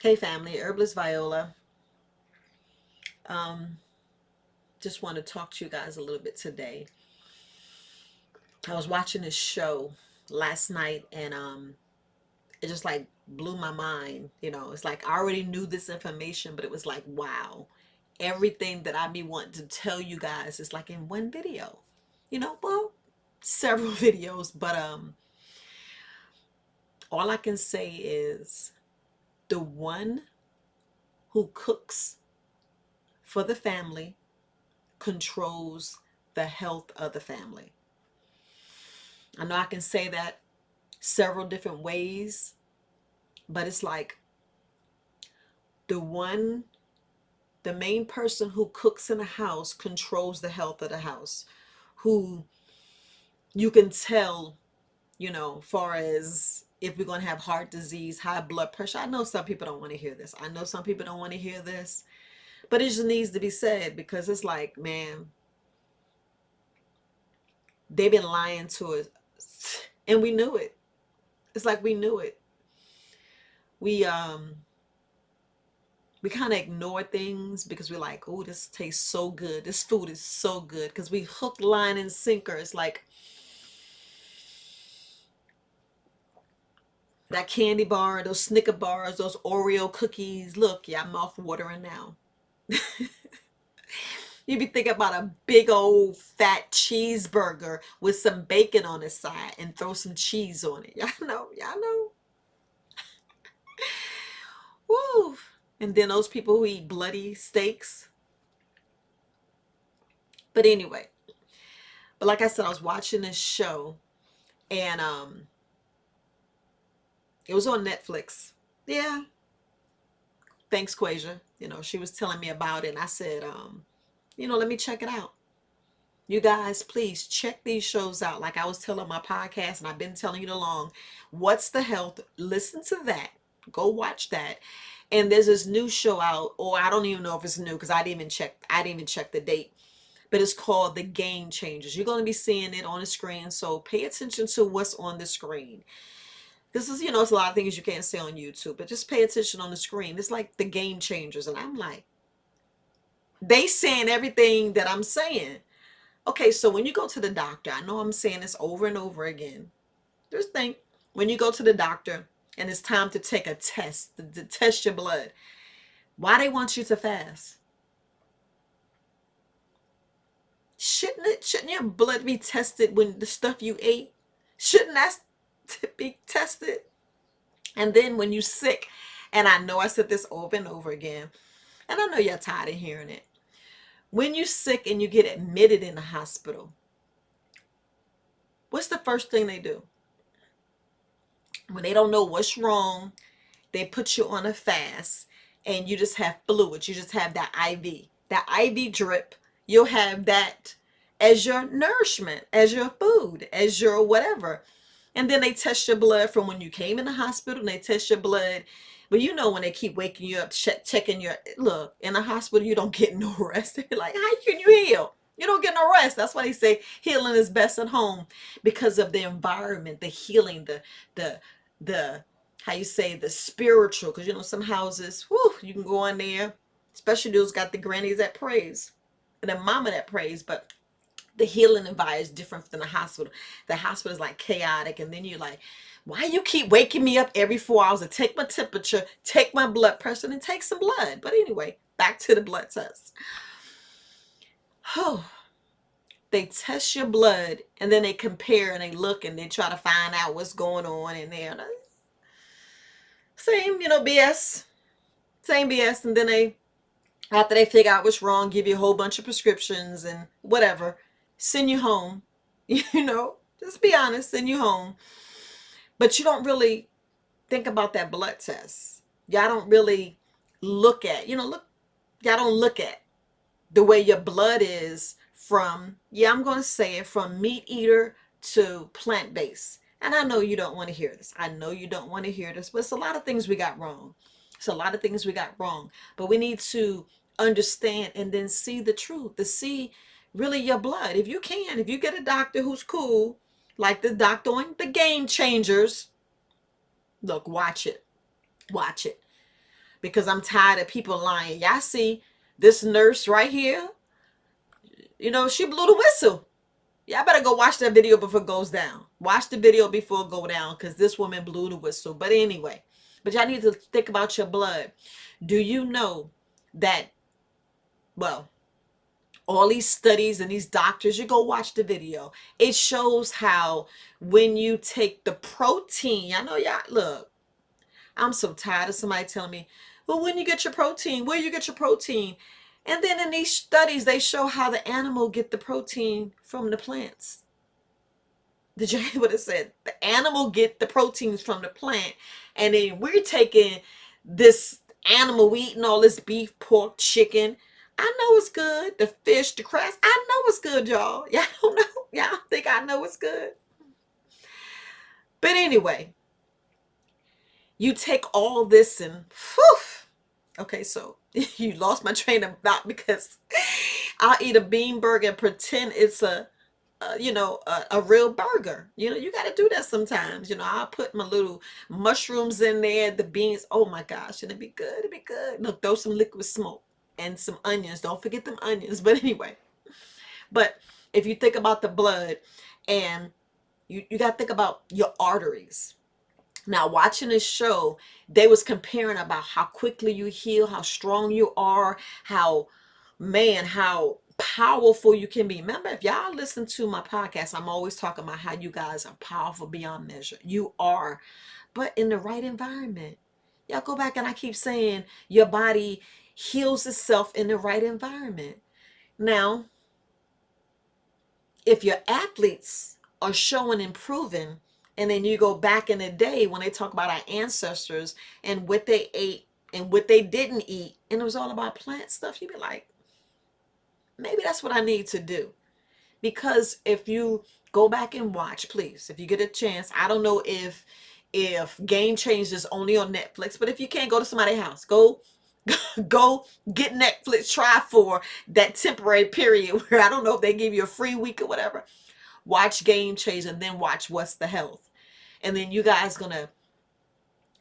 Hey family, Herbalist Viola. Um, just want to talk to you guys a little bit today. I was watching this show last night and it just like blew my mind. It's like I already knew this information, but it was like, wow. Everything that I be wanting to tell you guys is like in one video. Well, several videos, but all I can say is the one who cooks for the family controls the health of the family. I know I can say that several different ways, but it's like the one, the main person who cooks in a house controls the health of the house. Who you can tell, far as if we're going to have heart disease, high blood pressure. I know some people don't want to hear this. I know some people don't want to hear this, but it just needs to be said because it's like, man, they've been lying to us and we knew it. It's like we knew it. We kind of ignore things because we're like, oh, this tastes so good. This food is so good because we hook, line, and sinker. It's like that candy bar, those Snicker bars, those Oreo cookies. Look, yeah, I'm off watering now. You be thinking about a big old fat cheeseburger with some bacon on the side and throw some cheese on it. Y'all know. Woo! And then those people who eat bloody steaks. But anyway, but like I said, I was watching this show and it was on Netflix. Yeah, thanks, Quasia. She was telling me about it, and I said, let me check it out. You guys, please check these shows out. Like I was telling my podcast, and I've been telling you along. What's the Health? Listen to that. Go watch that. And there's this new show out, or I don't even know if it's new because I didn't even check. I didn't even check the date. But it's called The Game Changers. You're going to be seeing it on the screen, so pay attention to what's on the screen. This is, it's a lot of things you can't say on YouTube, but just pay attention on the screen. It's like The Game Changers. And I'm like, they saying everything that I'm saying. Okay, so when you go to the doctor, I know I'm saying this over and over again. Just think, when you go to the doctor and it's time to take a test, to test your blood, why they want you to fast? Shouldn't your blood be tested when the stuff you ate? Shouldn't that be tested? And then when you sick, and I know I said this over and over again, and I know you're tired of hearing it. When you're sick and you get admitted in the hospital, what's the first thing they do? When they don't know what's wrong, they put you on a fast and you just have fluids. You just have that IV. That IV drip, you'll have that as your nourishment, as your food, as your whatever. And then they test your blood from when you came in the hospital and they test your blood. But when they keep waking you up, checking your look in the hospital, you don't get no rest. They're like, how can you heal? You don't get no rest. That's why they say healing is best at home because of the environment, the healing, the the how you say the spiritual. Because some houses, whew, you can go in there, especially those got the grannies that praise and the mama that prays, but the healing environment is different than the hospital. The hospital is like chaotic, and then you're like, why you keep waking me up every 4 hours to take my temperature, take my blood pressure, and take some blood? But anyway, back to the blood test. Oh, they test your blood, and then they compare and they look and they try to find out what's going on in there. Same, BS. Same BS. And then after they figure out what's wrong, give you a whole bunch of prescriptions and whatever, send you home. Just be honest, send you home. But you don't really think about that blood test. Y'all don't really look at, y'all don't look at the way your blood is from, yeah, I'm going to say it, from meat eater to plant based. And I know you don't want to hear this. I know you don't want to hear this, but it's a lot of things we got wrong. It's a lot of things we got wrong. But we need to understand and then see the truth, to see really your blood. If you can, if you get a doctor who's cool, like the doctor on The Game Changers, look, watch it. Watch it. because I'm tired of people lying. Y'all see this nurse right here, she blew the whistle. Y'all better go watch that video before it goes down. Watch the video before it go down, because this woman blew the whistle. But anyway, but y'all need to think about your blood. Do you know that, well, all these studies and these doctors, you go watch the video. It shows how when you take the protein, I know y'all, look, I'm so tired of somebody telling me, well, when you get your protein, where you get your protein? And then in these studies, they show how the animal get the protein from the plants. Did you hear what it said? The animal get the proteins from the plant, and then we're taking this animal, we eating all this beef, pork, chicken. I know it's good. The fish, the crabs. I know it's good, y'all. Y'all don't know. Y'all think I know it's good. But anyway, you take all this and whew. Okay, so you lost my train of thought, because I'll eat a bean burger and pretend it's a real burger. You got to do that sometimes. I'll put my little mushrooms in there, the beans. Oh my gosh, it'd be good. It'd be good. Look, throw some liquid smoke and some onions. Don't forget them onions. But anyway, but if you think about the blood, and you got to think about your arteries. Now, watching this show, they was comparing about how quickly you heal, how strong you are, how powerful you can be. Remember, if y'all listen to my podcast, I'm always talking about how you guys are powerful beyond measure. You are, but in the right environment. Y'all go back, and I keep saying your body heals itself in the right environment. Now, if your athletes are showing improving, and then you go back in the day when they talk about our ancestors and what they ate and what they didn't eat, and it was all about plant stuff, you'd be like, maybe that's what I need to do. Because if you go back and watch, please, if you get a chance, I don't know if Game Change is only on Netflix, but if you can't, go to somebody's house, go get Netflix, try for that temporary period where I don't know if they give you a free week or whatever. Watch Game Change, and then watch What's the Health. And then you guys gonna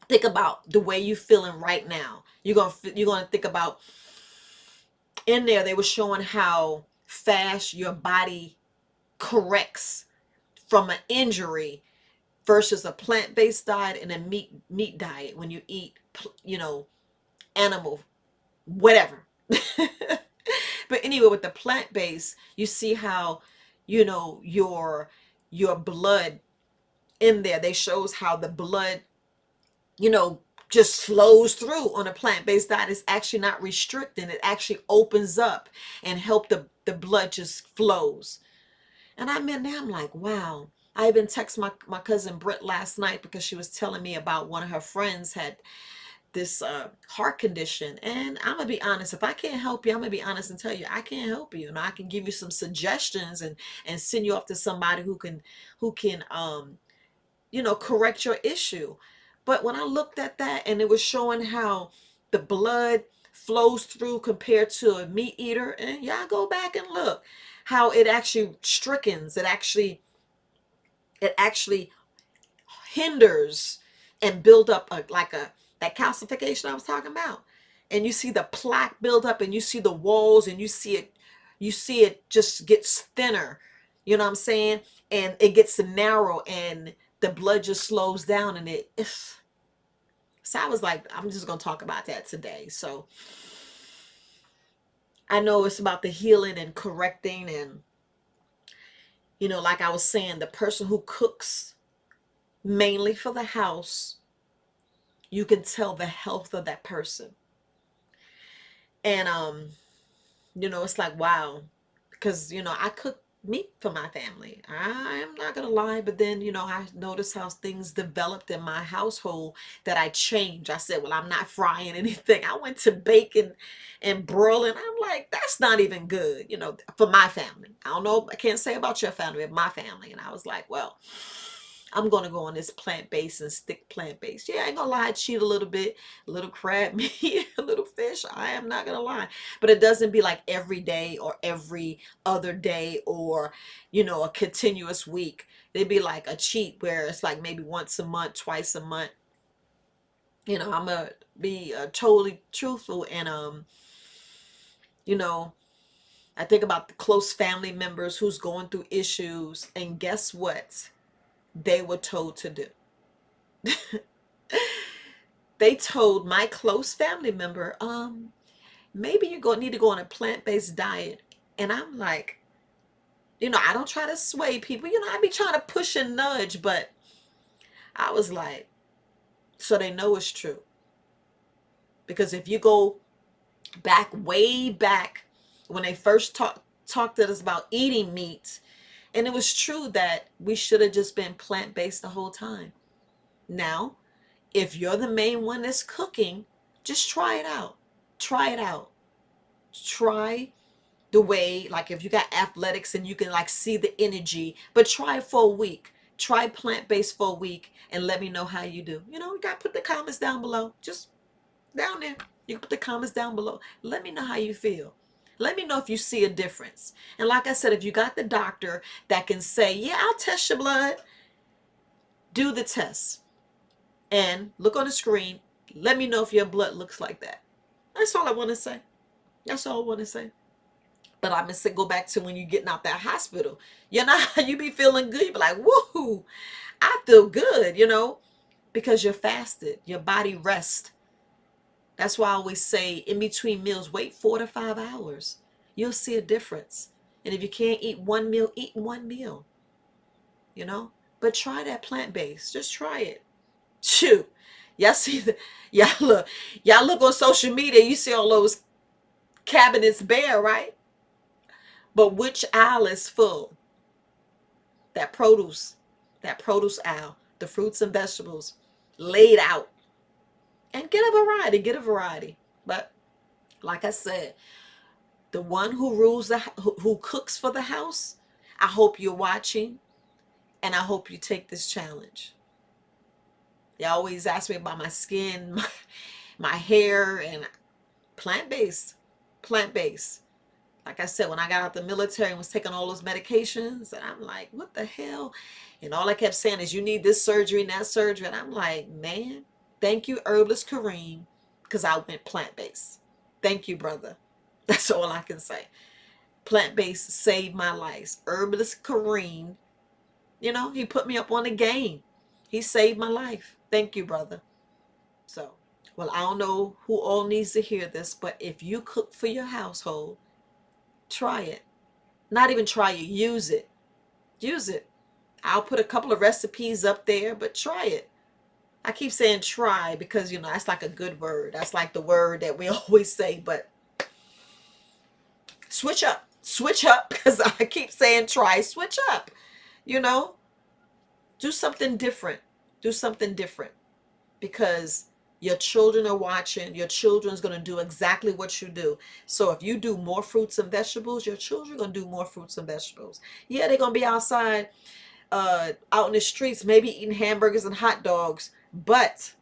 think about the way you feeling right now. You're gonna think about, in there they were showing how fast your body corrects from an injury versus a plant-based diet and a meat diet when you eat animal whatever. But anyway, with the plant-based, you see how your blood, in there they shows how the blood just flows through on a plant-based diet. It's actually not restricting, it actually opens up and help the blood just flows. And I mean, now I'm like, wow. I even texted my cousin Britt last night, because she was telling me about one of her friends had this heart condition. And I'm gonna be honest, if I can't help you, I'm gonna be honest and tell you I can't help you. I can give you some suggestions and send you off to somebody who can correct your issue. But when I looked at that, and it was showing how the blood flows through compared to a meat eater, and y'all go back and look how it actually strickens, it actually hinders and build up that calcification I was talking about. And you see the plaque build up, and you see the walls, and you see it just gets thinner. You know what I'm saying? And it gets narrow, and the blood just slows down, and so I was like, I'm just gonna talk about that today. So I know it's about the healing and correcting, and like I was saying, the person who cooks mainly for the house, you can tell the health of that person. And it's like, wow, because I cook meat for my family. I am not gonna lie, but then I noticed how things developed in my household, that I changed. I said, well, I'm not frying anything. I went to baking and broiling. I'm like, that's not even good, for my family. I don't know, I can't say about your family, but my family. And I was like, well, I'm gonna go on this plant-based and stick plant-based. Yeah, I ain't gonna lie, I cheat a little bit, a little crab meat, a little fish. I am not gonna lie. But it doesn't be like every day or every other day, or a continuous week. It'd be like a cheat where it's like maybe once a month, twice a month. I'm gonna be totally truthful, and you know, I think about the close family members who's going through issues, and guess what? They were told to do. They told my close family member, maybe you go need to go on a plant-based diet. And I'm like, I don't try to sway people. I be trying to push and nudge, but I was like, so they know it's true. Because if you go back, way back, when they first talked to us about eating meat, and it was true that we should have just been plant-based the whole time. Now, if you're the main one that's cooking, just try it out. Try it out. Try the way, like if you got athletics and you can like see the energy, but try it for a week. Try plant-based for a week and let me know how you do. You got to put the comments down below. Just down there. You can put the comments down below. Let me know how you feel. Let me know if you see a difference. And like I said, if you got the doctor that can say, yeah, I'll test your blood, do the test. And look on the screen. Let me know if your blood looks like that. That's all I want to say. That's all I want to say. But I'm going to go back to when you're getting out that hospital. You be feeling good. You be like, woohoo, I feel good, because you're fasted. Your body rests. That's why I always say in between meals, wait 4 to 5 hours. You'll see a difference. And if you can't eat one meal, eat one meal. But try that plant-based. Just try it. Shoot. Y'all see y'all look on social media, you see all those cabinets bare, right? But which aisle is full? That produce aisle, the fruits and vegetables laid out. And get a variety. But like I said, the one who rules who cooks for the house, I hope you're watching, and I hope you take this challenge. They always ask me about my skin, my hair, and plant-based. Plant-based. Like I said, when I got out the military and was taking all those medications, and I'm like, what the hell? And all I kept saying is, you need this surgery and that surgery. And I'm like, man, thank you, Herbalist Kareem, because I went plant-based. Thank you, brother. That's all I can say. Plant-based saved my life. Herbalist Kareem, he put me up on the game. He saved my life. Thank you, brother. So, well, I don't know who all needs to hear this, but if you cook for your household, try it. Not even try it, use it. Use it. I'll put a couple of recipes up there, but try it. I keep saying try because, that's like a good word. That's like the word that we always say, but switch up. Switch up, because I keep saying try, switch up. Do something different. Do something different, because your children are watching. Your children's going to do exactly what you do. So if you do more fruits and vegetables, your children are going to do more fruits and vegetables. Yeah, they're going to be outside, out in the streets, maybe eating hamburgers and hot dogs. But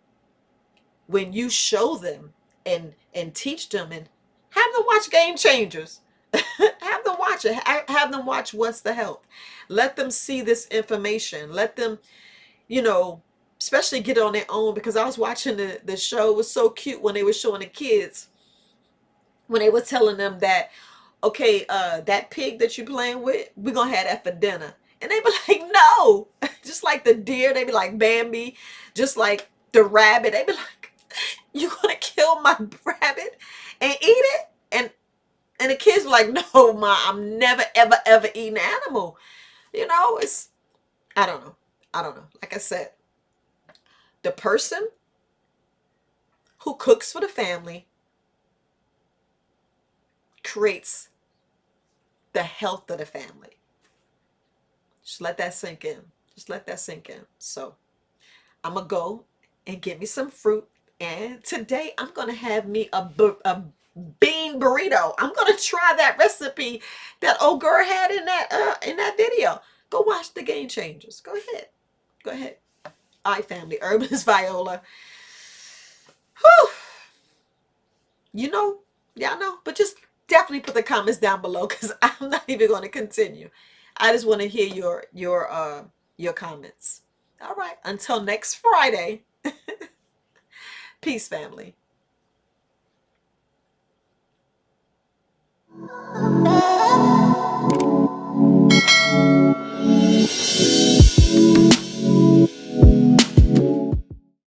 when you show them and teach them and have them watch Game Changers, have them watch it. Have them watch What's the Health. Let them see this information. Let them, especially get it on their own, because I was watching the show. It was so cute when they were showing the kids, when they were telling them that, okay, that pig that you're playing with, we're going to have that for dinner. And they be like, no. Just like the deer, they be like Bambi. Just like the rabbit, they be like, you going to kill my rabbit and eat it? And the kids were like, no, Ma, I'm never, ever, ever eating an animal. It's, I don't know. I don't know. Like I said, the person who cooks for the family creates the health of the family. Just let that sink in. Just let that sink in. So I'm going to go and get me some fruit. And today I'm going to have me a bean burrito. I'm going to try that recipe that old girl had in that video. Go watch the Game Changers. Go ahead. Go ahead. All right, family. Herbalist Viola. Whew. Y'all know, but just definitely put the comments down below, because I'm not even going to continue. I just want to hear your comments. All right. Until next Friday. Peace, family.